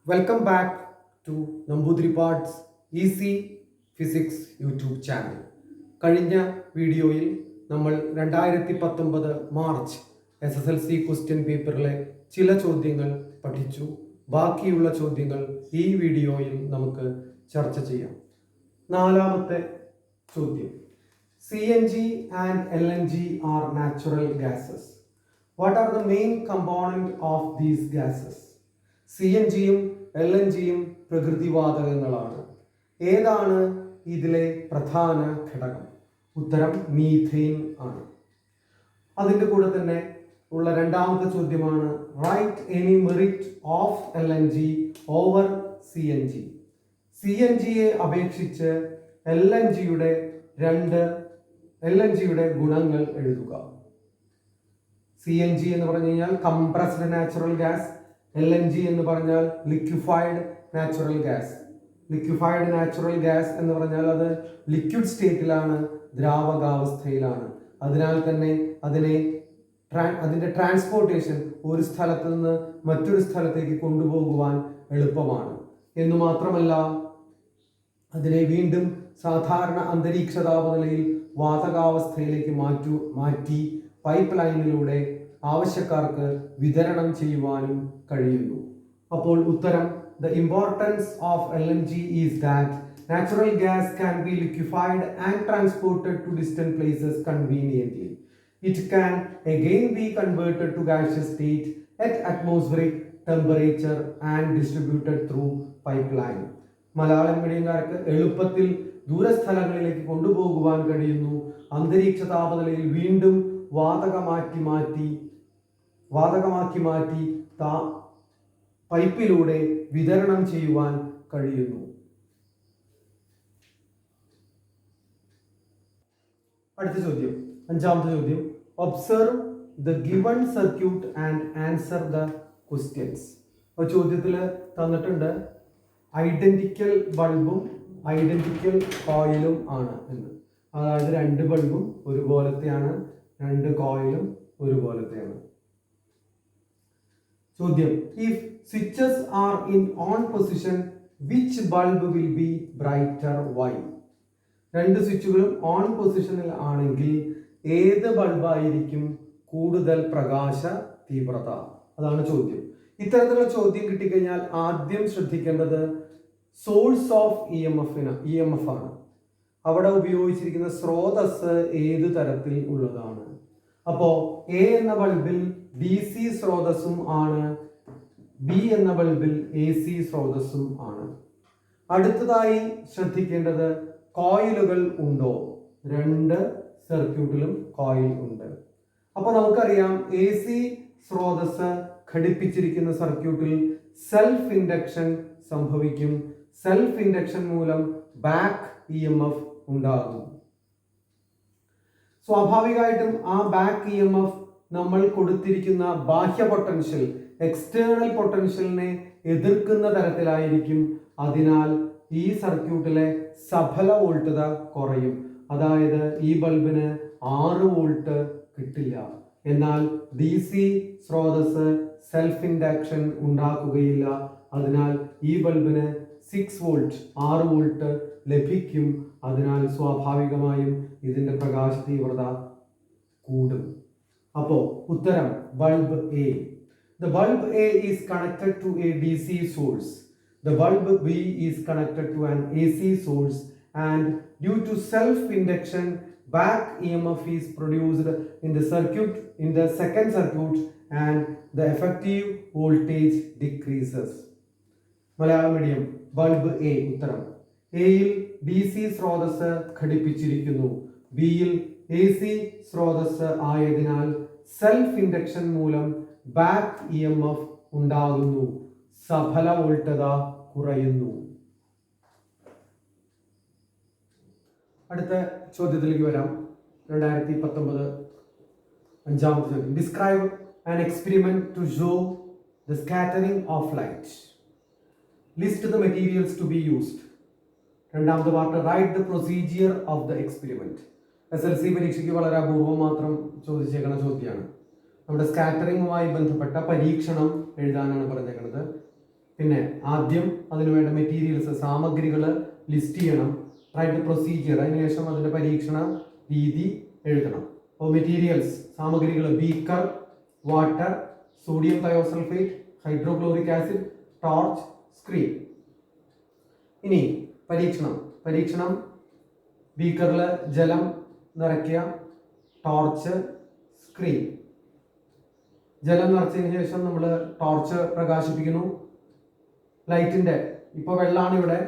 Welcome back to Namboothiripad's easy physics YouTube channel. കഴിഞ്ഞ വീഡിയോയിൽ നമ്മൾ 2019 മാർച്ച് SSLC ക്വസ്റ്റ്യൻ പേപ്പറിലെ ചില ചോദ്യങ്ങൾ പഠിച്ചു. ബാക്കിയുള്ള ചോദ്യങ്ങൾ ഈ വീഡിയോയിൽ നമുക്ക് ചർച്ച ചെയ്യാം. നാലാമത്തെ ചോദ്യം, CNG and LNG are natural gases. What are the main component of these gases? CNGയും LNGയും പ്രകൃതിവാതകങ്ങളാണ്. ഏതാണ് ഇതിലെ പ്രധാന ഘടകം? ഉത്തരം മീഥെയ്ൻ ആണ്. അതിൻ്റെ കൂടെ തന്നെ ഉള്ള രണ്ടാമത്തെ ചോദ്യമാണ്, write any merit of LNG over CNG. CNGയെ അപേക്ഷിച്ച് LNGയുടെ ഗുണങ്ങൾ എഴുതുക. CNG എന്ന് പറഞ്ഞു കഴിഞ്ഞാൽ കംപ്രസ്ഡ് നാച്ചുറൽ ഗ്യാസ്, LNG എന്ന് പറഞ്ഞാൽ liquefied natural gas. Liquefied natural gas എന്ന് പറഞ്ഞാൽ അത് ലിക്വിഡ് സ്റ്റേറ്റിലാണ്, ദ്രാവകാവസ്ഥയിലാണ്. അതിനാൽ തന്നെ അതിൻ്റെ ട്രാൻസ്പോർട്ടേഷൻ ഒരു സ്ഥലത്ത് നിന്ന് മറ്റൊരു സ്ഥലത്തേക്ക് കൊണ്ടുപോകുവാൻ എളുപ്പമാണ്. എന്നു മാത്രമല്ല, അതിനെ വീണ്ടും സാധാരണ അന്തരീക്ഷ താപനിലയിൽ വാതകാവസ്ഥയിലേക്ക് മാറ്റി പൈപ്പ് ലൈനിലൂടെ ആവശ്യക്കാർക്ക് വിതരണം ചെയ്യുവാനും കഴിയുന്നു. അപ്പോൾ ഉത്തരം, the importance of LNG is that natural gas can be liquefied and transported to distant places conveniently. It can again be converted to gaseous state at atmospheric temperature and distributed through pipeline. Malayalam മീഡിയംകാർക്ക് എളുപ്പത്തിൽ ദൂരസ്ഥലങ്ങളിലേക്ക് കൊണ്ടുപോകുവാൻ കഴിയുന്നു. അന്തരീക്ഷ താപനിലയിൽ വീണ്ടും വാതകമാക്കി മാറ്റി പൈപ്പിലൂടെ വിതരണം ചെയ്യുവാൻ കഴിയുന്നു. അടുത്ത ചോദ്യം, അഞ്ചാമത്തെ ചോദ്യം, observe the given circuit and answer the questions. അപ്പോൾ ചോദ്യത്തിൽ തന്നിട്ടുണ്ട് ഐഡന്റിക്കൽ ബൾബും ഐഡന്റിക്കൽ കോയിലും ആണ് എന്ന്. അതായത് രണ്ട് ബൾബും ഒരുപോലത്തെയാണ്, രണ്ട് കോയിലും ഒരുപോലത്തെയാണ്. ചോദ്യം, if switches are in on position which bulb will be brighter why? രണ്ട് സ്വിച്ചുകളും ഓൺ പൊസിഷനിൽ ആണെങ്കിൽ ഏത് ബൾബായിരിക്കും കൂടുതൽ പ്രകാശ തീവ്രത? അതാണ് ചോദ്യം. ഇത്തരത്തിലുള്ള ചോദ്യം കിട്ടിക്കഴിഞ്ഞാൽ ആദ്യം ശ്രദ്ധിക്കേണ്ടത് സോഴ്സ് ഓഫ് EMF ആണ്. അവിടെ ഉപയോഗിച്ചിരിക്കുന്ന സ്രോതസ് ഏത് തരത്തിൽ ഉള്ളതാണ്? അപ്പോ A എന്ന ബൾബിൽ DC സ്രോതസ്സും ആണ്, B എന്ന ബൾബിൽ AC സ്രോതസ്സും ആണ്. അടുത്തതായി ശ്രദ്ധിക്കേണ്ടത് കോയിലുകൾ ഉണ്ടോ? രണ്ട് സർക്യൂട്ടിലും കോയിൽ ഉണ്ട്. അപ്പൊ നമുക്കറിയാം AC സ്രോതസ് ഘടിപ്പിച്ചിരിക്കുന്ന സർക്യൂട്ടിൽ സെൽഫ് ഇൻഡക്ഷൻ സംഭവിക്കും. സെൽഫ് ഇൻഡക്ഷൻ മൂലം ബാക്ക് EMF ഉണ്ടാകും. സ്വാഭാവികമായിട്ടും ആ ബാക്ക് EMF നമ്മൾ കൊടുത്തിരിക്കുന്ന ബാഹ്യ പൊട്ടൻഷ്യൽ, എക്സ്റ്റേണൽ പൊട്ടൻഷ്യലിനെ എതിർക്കുന്ന തരത്തിലായിരിക്കും. അതിനാൽ ഈ സർക്യൂട്ടിലെ സഫല വോൾട്ടത കുറയും. അതായത് ഈ ബൾബിന് 6 വോൾട്ട് കിട്ടില്ല. എന്നാൽ DC സ്രോതസ് സെൽഫ് ഇൻഡക്ഷൻ ഉണ്ടാക്കുകയില്ല. അതിനാൽ ഈ ബൾബിന് 6 വോൾട്ട് ലഭിക്കും. അതിനാൽ സ്വാഭാവികമായും ഇതിന്റെ പ്രകാശ തീവ്രത കൂടും. അപ്പോ ഉത്തരം bulb A. The bulb A is connected to a DC source. The bulb B is connected to an AC source, and due to self-induction, back EMF is produced in the second circuit, and the effective voltage decreases. Malayalam medium bulb A. ഉത്തരം എയിൽ DC സ്രോതസ് ഘടിപ്പിച്ചിരിക്കുന്നു, ബിയിൽ AC സ്രോതസ് ആയതിനാൽ self induction മൂലം back EMF ഉണ്ടാകുന്നു, സഫല വോൾട്ടത കുറയുന്നു. അടുത്ത ചോദ്യത്തിലേക്ക് വരാം. 2019 അഞ്ചാമത്തെ ചോദ്യം, describe an experiment to show the scattering of light. List the materials to be used. രണ്ടാമത്തെ part, write the procedure of the experiment. SLC പരീക്ഷയ്ക്ക് വളരെ അപൂർവം മാത്രം ചോദിച്ചേക്കുന്ന ചോദ്യമാണ്. നമ്മുടെ സ്കാറ്ററിംഗുമായി ബന്ധപ്പെട്ട പരീക്ഷണം എഴുതാനാണ് പറഞ്ഞേക്കുന്നത്. പിന്നെ ആദ്യം അതിനുവേണ്ട മെറ്റീരിയൽസ് സാമഗ്രികൾ ലിസ്റ്റ് ചെയ്യണം. റൈറ്റ് പ്രൊസീജിയർ, അതിനുശേഷം അതിന്റെ പരീക്ഷണ രീതി എഴുതണം. അപ്പോൾ മെറ്റീരിയൽസ് സാമഗ്രികൾ beaker, water, sodium thiosulphate, hydrochloric acid, torch, screen. ഇനി പരീക്ഷണം ബീക്കറിൽ ജലം നിറയ്ക്കുക, ടോർച്ച്, സ്ക്രീൻ. ജലം നിറച്ചതിന് ശേഷം നമ്മൾ ടോർച്ച് പ്രകാശിപ്പിക്കുന്നു. ലൈറ്റിന്റെ ഇപ്പോൾ വെള്ളമാണ് ഇവിടെ,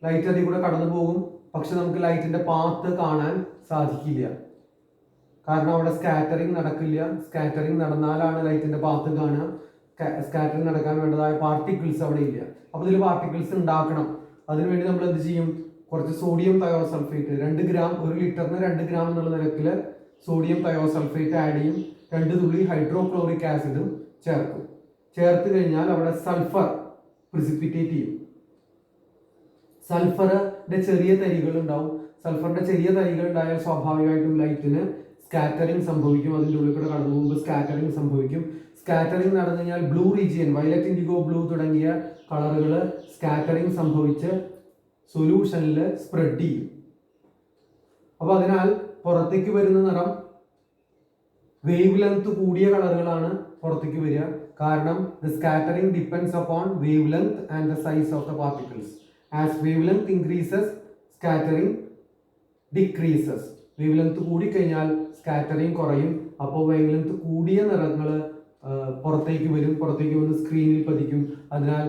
ലൈറ്റ് അതിൽ കൂടെ കടന്നു പോകും. പക്ഷെ നമുക്ക് ലൈറ്റിന്റെ പാത്ത് കാണാൻ സാധിക്കില്ല, കാരണം അവിടെ സ്കാറ്ററിങ് നടക്കില്ല. സ്കാറ്ററിങ് നടന്നാലാണ് ലൈറ്റിന്റെ പാത്ത് കാണുക. സ്കാറ്ററിങ് നടക്കാൻ വേണ്ടതായ പാർട്ടിക്കിൾസ് അവിടെ ഇല്ല. അപ്പൊ ഇതിൽ പാർട്ടിക്കിൾസ് ഉണ്ടാക്കണം. അതിനുവേണ്ടി നമ്മൾ എന്ത് ചെയ്യും? കുറച്ച് സോഡിയം തയോസൾഫേറ്റ് 2 ഗ്രാം, 1 ലിറ്ററിന് 2 ഗ്രാം എന്നുള്ള നിരക്കിൽ സോഡിയം തയോസൾഫേറ്റ് ആഡ് ചെയ്യും. 2 തുള്ളി ഹൈഡ്രോക്ലോറിക് ആസിഡും ചേർക്കും. ചേർത്ത് കഴിഞ്ഞാൽ അവിടെ സൾഫർ പ്രിസിപ്പിറ്റേറ്റ് ചെയ്യും. സൾഫറിന്റെ ചെറിയ തരികൾ ഉണ്ടാവും. സൾഫറിന്റെ ചെറിയ തരികൾ ഉണ്ടായാൽ സ്വാഭാവികമായിട്ടും ലൈറ്റിന് സ്കാറ്ററിങ് സംഭവിക്കും. അതിൻ്റെ ഉള്ളിൽ കൂടെ കടന്നു പോകുമ്പോൾ സ്കാറ്ററിങ് സംഭവിക്കും. സ്കാറ്ററിങ് നടന്നു കഴിഞ്ഞാൽ blue region, violet, IndiGo, blue തുടങ്ങിയ കളറുകൾ സ്കാറ്ററിങ് സംഭവിച്ച് സൊല്യൂഷനിൽ സ്പ്രെഡ് ചെയ്യും. അപ്പൊ അതിനാൽ പുറത്തേക്ക് വരുന്ന നിറം വേവ് ലെങ്ത് കൂടിയ കളറുകളാണ് പുറത്തേക്ക് വരിക. കാരണം the scattering depends upon wavelength and the size of the particles. As wavelength increases, scattering decreases. Wavelength കൂടിക്കഴിഞ്ഞാൽ സ്കാറ്ററിങ് കുറയും. അപ്പോൾ വേവ്ലെങ്ത് കൂടിയ നിറങ്ങൾ പുറത്തേക്ക് വന്ന് സ്ക്രീനിൽ പതിക്കും. അതിനാൽ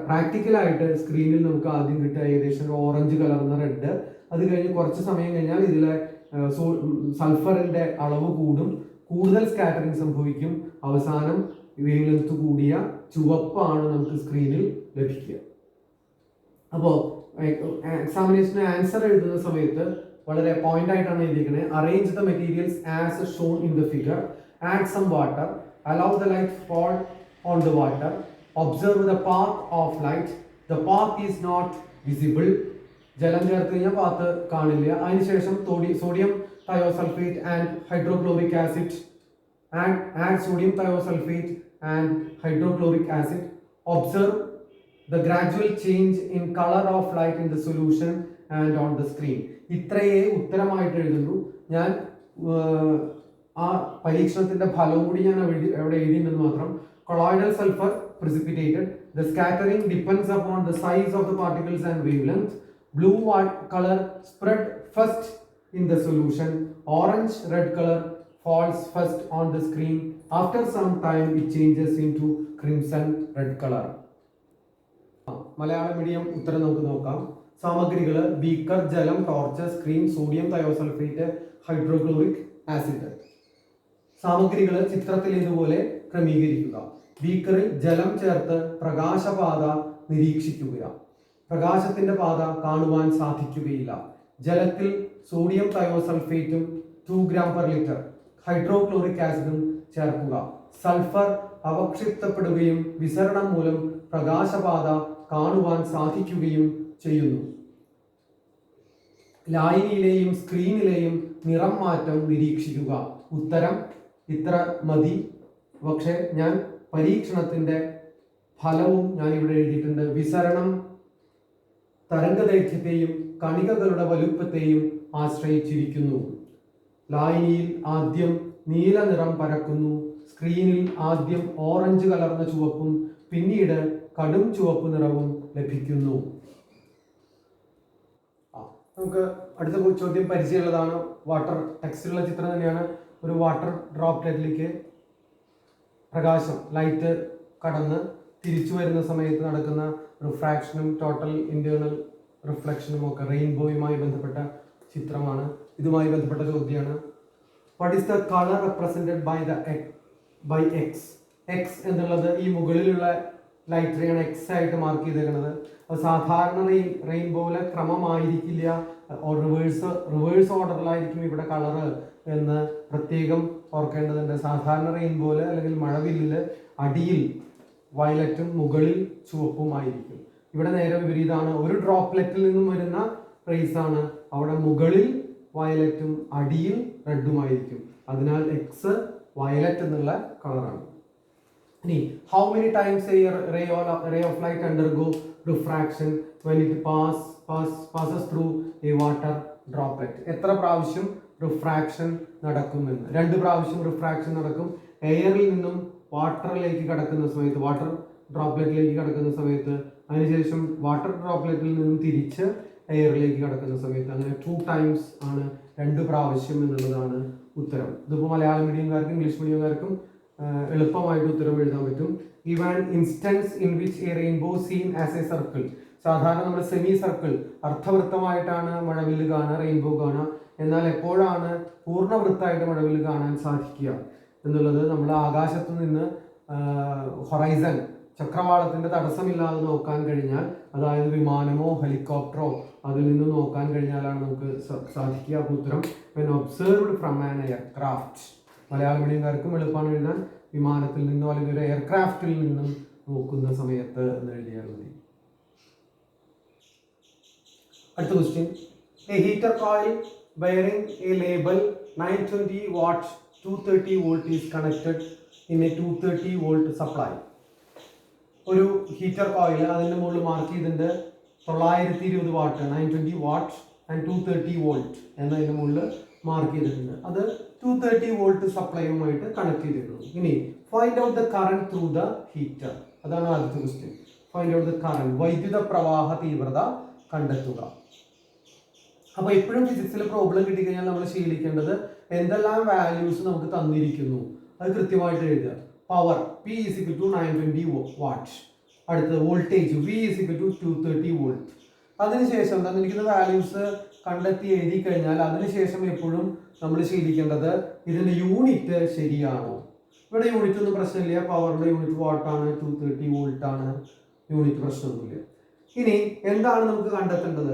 പ്രാക്ടിക്കലായിട്ട് സ്ക്രീനിൽ നമുക്ക് ആദ്യം കിട്ടുക ഏകദേശം ഓറഞ്ച് കലർന്ന റെഡ്. അത് കഴിഞ്ഞ് കുറച്ച് സമയം കഴിഞ്ഞാൽ ഇതിലെ സൾഫറിന്റെ അളവ് കൂടും, കൂടുതൽ സ്കാറ്ററിങ് സംഭവിക്കും. അവസാനം വേവ്ലെങ്ത് കൂടിയ ചുവപ്പാണ് നമുക്ക് സ്ക്രീനിൽ ലഭിക്കുക. അപ്പോൾ എക്സാമിനേഷന് ആൻസർ എഴുതുന്ന സമയത്ത് വളരെ പോയിന്റ് ആയിട്ടാണ് എഴുതിയിരിക്കുന്നത്. Arrange the materials as shown in the figure, add some water, allow the light fall on the water, observe the path of light, the path is not visible. ജലം ചേർത്ത് കഴിഞ്ഞാൽ പാത്ത് കാണില്ല. അതിനുശേഷം sodium thiosulphate and hydrochloric acid, add sodium thiosulfate and hydrochloric acid, observe the gradual change in color of light in the solution and on the screen. ഇത്രയേ ഉത്തരമായിട്ട് എഴുതുന്നു. ഞാൻ ആ പരീക്ഷണത്തിന്റെ ഫലവും കൂടി ഞാൻ അവിടെ എഴുതിയിട്ടുണ്ടെന്ന് മാത്രം. Colloidal sulphur precipitated, the scattering depends upon the size of the particles and wavelength. Blue color spread first in the solution, orange red color falls first on the screen. After some time it changes into crimson red color. Malayalam medium ഉത്തരം നമുക്ക് നോക്കാം. സാമഗ്രികൾ beaker, ജലം, torch, screen, sodium thiosulphate, hydrochloric acid. സാമഗ്രികൾ ചിത്രത്തിൽ ഇതുപോലെ ക്രമീകരിക്കുക. ബീക്കറിൽ ജലം ചേർത്ത് പ്രകാശപാത നിരീക്ഷിക്കുക. പ്രകാശത്തിന്റെ പാത കാണുവാൻ സാധിക്കുകയില്ല. ജലത്തിൽ സോഡിയം തയോസൾഫേറ്റും 2 ഗ്രാം per ലിറ്റർ, ഹൈഡ്രോക്ലോറിക് ആസിഡും ചേർക്കുക. സൾഫർ അവക്ഷിപ്തപ്പെടുകയും വിസരണം മൂലം പ്രകാശപാത കാണുവാൻ സാധിക്കുകയും ചെയ്യുന്നു. ലായനിയിലെയും സ്ക്രീനിലെയും നിറം മാറ്റം നിരീക്ഷിക്കുക. ഉത്തരം ഇത്ര മതി. പക്ഷെ ഞാൻ പരീക്ഷണത്തിന്റെ ഫലവും ഞാൻ ഇവിടെ എഴുതിയിട്ടുണ്ട്. വിസരണം തരംഗദൈർഘ്യത്തെയും കണികകളുടെ വലുപ്പത്തെയും ആശ്രയിച്ചിരിക്കുന്നു. ലായനിയിൽ ആദ്യം നീല നിറം പരക്കുന്നു. സ്ക്രീനിൽ ആദ്യം ഓറഞ്ച് കലർന്ന ചുവപ്പും പിന്നീട് കടും ചുവപ്പ് നിറവും ലഭിക്കുന്നു. നമുക്ക് അടുത്ത ചോദ്യം പരിചയമുള്ളതാണ്. വാട്ടർ ടെക്സ്റ്റിലുള്ള ചിത്രം തന്നെയാണ്. ഒരു വാട്ടർ ഡ്രോപ്ലെറ്റിലേക്ക് പ്രകാശം ലൈറ്റ് കടന്ന് തിരിച്ചു വരുന്ന സമയത്ത് നടക്കുന്ന റിഫ്രാക്ഷനും ടോട്ടൽ ഇന്റേണൽ റിഫ്ലക്ഷനും ഒക്കെ റെയിൻബോയുമായി ബന്ധപ്പെട്ട ചിത്രമാണ്. ഇതുമായി ബന്ധപ്പെട്ട ചോദ്യമാണ്. What is the colour represented by X? X എന്നുള്ളത് ഈ മുകളിലുള്ള ലൈറ്റ് റേ ആണ് എക്സ് ആയിട്ട് മാർക്ക് ചെയ്തേക്കുന്നത്. അത് സാധാരണ റെയിൻബോയിലെ ക്രമമായിരിക്കില്ല, റിവേഴ്സ് ഓർഡറിലായിരിക്കും ഇവിടെ കളറ് എന്ന് പ്രത്യേകം ഓർക്കേണ്ടതുണ്ട്. സാധാരണ റെയിൻബോയില് അല്ലെങ്കിൽ മഴവില്ലില് അടിയിൽ വയലറ്റും മുകളിൽ ചുവപ്പുമായിരിക്കും. ഇവിടെ നേരെ വിപരീതമാണ്. ഒരു ഡ്രോപ്ലെറ്റിൽ നിന്നും വരുന്ന റേസ് ആണ്. അവിടെ മുകളിൽ വയലറ്റും അടിയിൽ റെഡുമായിരിക്കും. അതിനാൽ എക്സ് വയലറ്റ് എന്നുള്ള കളറാണ്. ഇനി how many times ray of light undergo refraction when it passes through a water droplet? എത്ര പ്രാവശ്യം റിഫ്രാക്ഷൻ നടക്കുമെന്ന്? 2 പ്രാവശ്യം റിഫ്രാക്ഷൻ നടക്കും. എയറിൽ നിന്നും വാട്ടറിലേക്ക് കടക്കുന്ന സമയത്ത്, വാട്ടർ ഡ്രോപ്ലെറ്റിലേക്ക് കടക്കുന്ന സമയത്ത്, അതിനുശേഷം വാട്ടർ ഡ്രോപ്ലെറ്റിൽ നിന്നും തിരിച്ച് എയറിലേക്ക് കടക്കുന്ന സമയത്ത്. അങ്ങനെ 2 ടൈംസ് ആണ്, 2 പ്രാവശ്യം എന്നുള്ളതാണ് ഉത്തരം. ഇതിപ്പോൾ മലയാളം മീഡിയംകാർക്കും ഇംഗ്ലീഷ് മീഡിയംകാർക്കും എളുപ്പമായിട്ട് ഉത്തരം എഴുതാൻ പറ്റും. Give an instance in which A rainbow scene as A circle. സാധാരണ നമ്മൾ സെമി സർക്കിൾ അർത്ഥവൃത്തമായിട്ടാണ് മഴവില്ല് കാണുക, റെയിൻബോ കാണുക. എന്നാൽ എപ്പോഴാണ് പൂർണ്ണവൃത്തമായിട്ട് മഴവില്ല് കാണാൻ സാധിക്കുക എന്നുള്ളത് നമ്മൾ ആകാശത്ത് നിന്ന് ഹൊറൈസൺ ചക്രവാളത്തിന്റെ തടസ്സമില്ലാതെ നോക്കാൻ കഴിഞ്ഞാൽ, അതായത് വിമാനമോ ഹെലികോപ്റ്ററോ അതിൽ നിന്ന് നോക്കാൻ കഴിഞ്ഞാലാണ് നമുക്ക് സാധിക്കുക. ഉത്തരം when observed from an aircraft. മലയാള മീഡിയംകാർക്കും എളുപ്പമാണ് എഴുതാൻ. വിമാനത്തിൽ നിന്നോ അല്ലെങ്കിൽ ഒരു എയർക്രാഫ്റ്റിൽ നിന്നും നോക്കുന്ന സമയത്ത് എന്ന് എഴുതിയാൽ മതി. അടുത്ത question. A heater coil bearing a label 920 watt 230 volt is connected in a 230 volt supply. ഒരു ഹീറ്റർ കോയിൽ അതിൻ്റെ മുകളിൽ മാർക്ക് ചെയ്തിട്ടുണ്ട് 920 വാട്ട് 920 വാട്ട് ആൻഡ് 230 വോൾട്ട് എന്നതിൻ്റെ മുകളിൽ മാർക്ക് ചെയ്തിട്ടുണ്ട്. അത് 230 വോൾട്ട് സപ്ലൈയുമായിട്ട് കണക്ട് ചെയ്തിട്ടുണ്ട്. ഇനി find out the current through the heater. അതാണ് ആദ്യത്തെ question. Find out the current, വൈദ്യുത പ്രവാഹ തീവ്രത കണ്ടെത്തുക. അപ്പോൾ എപ്പോഴും ഫിസിക്സിൽ പ്രോബ്ലം കിട്ടിക്കഴിഞ്ഞാൽ നമ്മൾ ശീലിക്കേണ്ടത് എന്തെല്ലാം വാല്യൂസ് നമുക്ക് തന്നിരിക്കുന്നു അത് കൃത്യമായിട്ട് എഴുതുക. Power P is equal to 920 watt. അടുത്തത് voltage V is equal to 230 volt. അതിനുശേഷം തന്നിരിക്കുന്ന വാല്യൂസ് കണ്ടെത്തി എഴുതി കഴിഞ്ഞാൽ അതിനുശേഷം എപ്പോഴും നമ്മൾ ശീലിക്കേണ്ടത് ഇതിൻ്റെ യൂണിറ്റ് ശരിയാണോ. ഇവിടെ യൂണിറ്റ് ഒന്നും പ്രശ്നമില്ല, പവറിൻ്റെ യൂണിറ്റ് വാട്ടാണ്, 230 വോൾട്ട് ആണ്, യൂണിറ്റ് പ്രശ്നമൊന്നുമില്ല. ഇനി എന്താണ് നമുക്ക് കണ്ടെത്തേണ്ടത്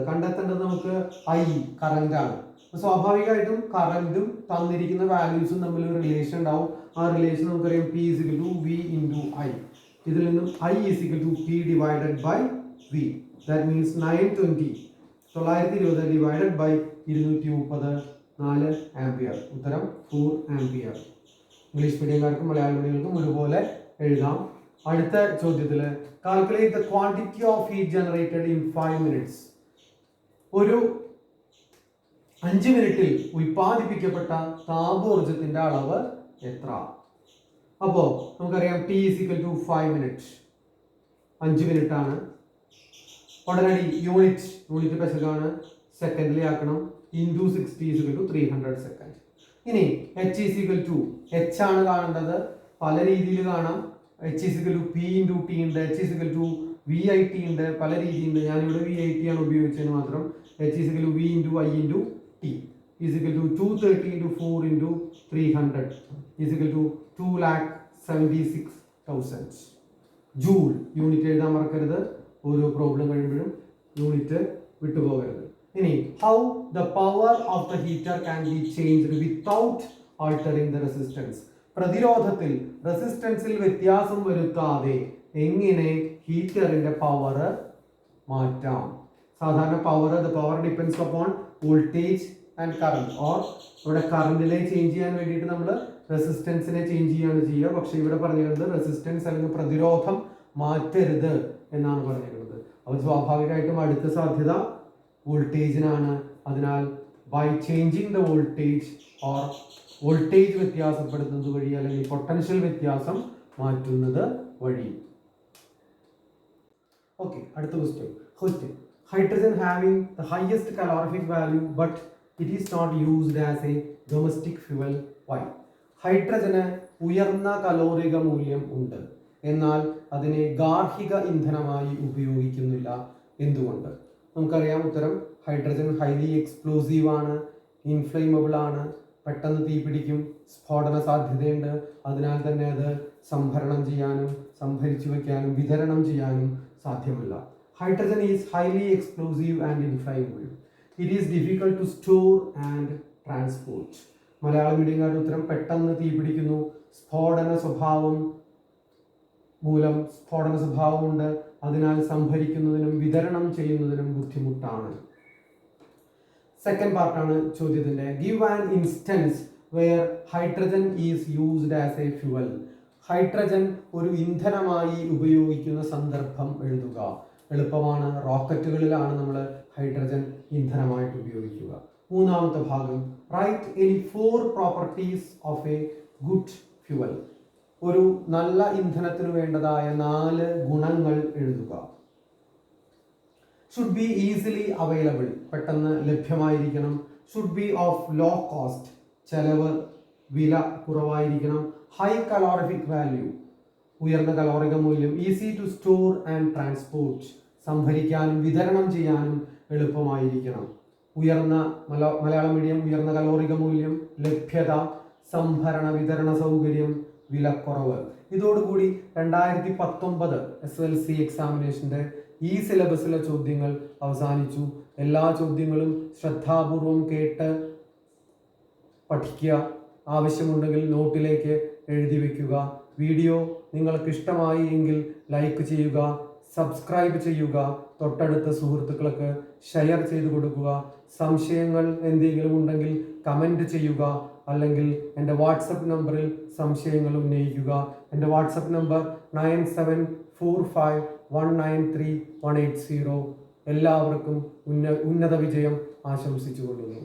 നമുക്ക് I കറന്റ് ആണ്. സ്വാഭാവികമായിട്ടും കറന്റും തന്നിരിക്കുന്ന വാല്യൂസും തമ്മിൽ ഒരു റിലേഷൻ ഉണ്ടാവും. ആ റിലേഷൻ നമുക്കറിയാം P is equal to V into I. ഇതിൽ നിന്നും I is equal to P divided by V. That means 920 divided by 230 4 ampere. ഉത്തരം 4 ആംപിയർ. ഇംഗ്ലീഷ് മീഡിയംകാർക്കും മലയാളം മീഡിയങ്ങൾക്കും ഒരുപോലെ എഴുതാം. അടുത്ത ചോദ്യത്തിൽ calculate the quantity of heat generated in 5 minutes. ഒരു 5 മിനിറ്റിൽ ഉൽപ്പാദിപ്പിക്കപ്പെട്ട താപോർജ്ജത്തിന്റെ അളവ് എത്ര? അപ്പോൾ നമുക്കറിയാം T is equal to 5 minute, 5 minute ആണ്. ഉടനടി യൂണിറ്റ് പെസകാണ്, സെക്കൻഡിൽ ആക്കണം. Into 60 is equal to 300 second. ഇനി H is equal to, H ആണ് കാണേണ്ടത്, പല രീതിയിൽ കാണാം. H is equal to P into T ഉണ്ട്, H is equal to VIT ഉണ്ട്, പല രീതിയുണ്ട്. ഞാനിവിടെ VIT ആണ് ഉപയോഗിച്ചതിന് മാത്രം. H is equal to V into I into T is equal to 230 into 4 into 300 is equal to 2,76,000 joule. Unit എഴുതാൻ മറക്കരുത്, ഓരോ പ്രോബ്ലം കഴിയുമ്പോഴും യൂണിറ്റ് വിട്ടുപോകരുത്. ഇനി how the power of the heater can be changed without altering the resistance. പ്രതിരോധത്തിൽ റെസിസ്റ്റൻസിൽ വ്യത്യാസം വരുത്താതെ എങ്ങനെ ഹീറ്ററിന്റെ പവർ മാറ്റാം? സാധാരണ the power depends upon voltage and current. Or ഇവിടെ കറന്റിനെ ചേഞ്ച് ചെയ്യാൻ വേണ്ടിയിട്ട് നമ്മൾ റെസിസ്റ്റൻസിനെ ചേഞ്ച് ചെയ്യാണ് ചെയ്യുക. പക്ഷെ ഇവിടെ പറഞ്ഞിരുന്നത് റെസിസ്റ്റൻസ് അല്ലെങ്കിൽ പ്രതിരോധം മാറ്റരുത് എന്നാണ് പറഞ്ഞിരുന്നത്. അപ്പോൾ സ്വാഭാവികമായിട്ടും അടുത്ത സാധ്യത വോൾട്ടേജിനാണ്. അതിനാൽ by changing the voltage or voltage വ്യത്യാസപ്പെടുത്തുന്നത് വഴി അല്ലെങ്കിൽ പൊട്ടൻഷ്യൽ വ്യത്യാസം മാറ്റുന്നത് വഴി. ഓക്കെ, അടുത്ത question. Hydrogen having the highest calorific value but it is not used as a domestic fuel. Why? ഹൈഡ്രജന് ഉയർന്ന കലോറിക മൂല്യം ഉണ്ട്, എന്നാൽ അതിനെ ഗാർഹിക ഇന്ധനമായി ഉപയോഗിക്കുന്നില്ല. എന്തുകൊണ്ട്? നമുക്കറിയാം ഉത്തരം. ഹൈഡ്രജൻ ഹൈലി എക്സ്പ്ലോസീവ് ആണ്, ഇൻഫ്ലെയിമബിൾ ആണ്, പെട്ടെന്ന് തീപിടിക്കും, സ്ഫോടന സാധ്യതയുണ്ട്. അതിനാൽ തന്നെ അത് സംഭരണം ചെയ്യാനും സംഭരിച്ചു വയ്ക്കാനും വിതരണം ചെയ്യാനും സാധ്യമല്ല. Hydrogen is highly explosive and inflammable. It is difficult to store and transport. മലയാള മീഡിയംകാരുടെ ഉത്തരം പെട്ടെന്ന് തീപിടിക്കുന്നു, സ്ഫോടന സ്വഭാവമുണ്ട്, അതിനാൽ സംഭരിക്കുന്നതിനും വിതരണം ചെയ്യുന്നതിനും ബുദ്ധിമുട്ടാണ്. സെക്കൻഡ് പാർട്ടാണ് ചോദ്യത്തിന്റെ. Give an instance where hydrogen is used as a fuel. Hydrogen ഒരു ഇന്ധനമായി ഉപയോഗിക്കുന്ന സന്ദർഭം എഴുതുക. എളുപ്പമാണ്. റോക്കറ്റുകളിലാണ് നമ്മൾ ഹൈഡ്രജൻ ഇന്ധനമായിട്ട് ഉപയോഗിക്കുക. മൂന്നാമത്തെ ഭാഗം, write any 4 properties of a good fuel. ഒരു നല്ല ഇന്ധനത്തിന് വേണ്ടതായ 4 ഗുണങ്ങൾ എഴുതുക. ഷുഡ് ബി ഈസിലി അവൈലബിൾ, പെട്ടെന്ന് ലഭ്യമായിരിക്കണം. Should be of low cost, ചെലവ് വില കുറവായിരിക്കണം. ഹൈ കലോറിഫിക് വാല്യൂ, ഉയർന്ന കലോറിക മൂല്യം. Easy to store and transport, സംഭരിക്കാനും വിതരണം ചെയ്യാനും എളുപ്പമായിരിക്കണം. ഉയർന്ന മലയാളം മീഡിയം, ഉയർന്ന കലോറിക മൂല്യം, ലഭ്യത, സംഭരണ വിതരണ സൗകര്യം, വിലക്കുറവ്. ഇതോടുകൂടി 2019 SLC എക്സാമിനേഷന്റെ ഈ സിലബസിലെ ചോദ്യങ്ങൾ അവസാനിച്ചു. എല്ലാ ചോദ്യങ്ങളും ശ്രദ്ധാപൂർവം കേട്ട് പഠിക്കുക. ആവശ്യമുണ്ടെങ്കിൽ നോട്ടിലേക്ക് എഴുതി വയ്ക്കുക. വീഡിയോ നിങ്ങൾക്ക് ഇഷ്ടമായി എങ്കിൽ ലൈക്ക് ചെയ്യുക, സബ്സ്ക്രൈബ് ചെയ്യുക, തൊട്ടടുത്ത സുഹൃത്തുക്കൾക്ക് ഷെയർ ചെയ്തു കൊടുക്കുക. സംശയങ്ങൾ എന്തെങ്കിലും ഉണ്ടെങ്കിൽ കമൻറ്റ് ചെയ്യുക, അല്ലെങ്കിൽ എൻ്റെ വാട്സപ്പ് നമ്പറിൽ സംശയങ്ങൾ ഉന്നയിക്കുക. എൻ്റെ വാട്സപ്പ് നമ്പർ 9745193180. എല്ലാവർക്കും ഉന്നത വിജയം ആശംസിച്ചുകൊള്ളുന്നു.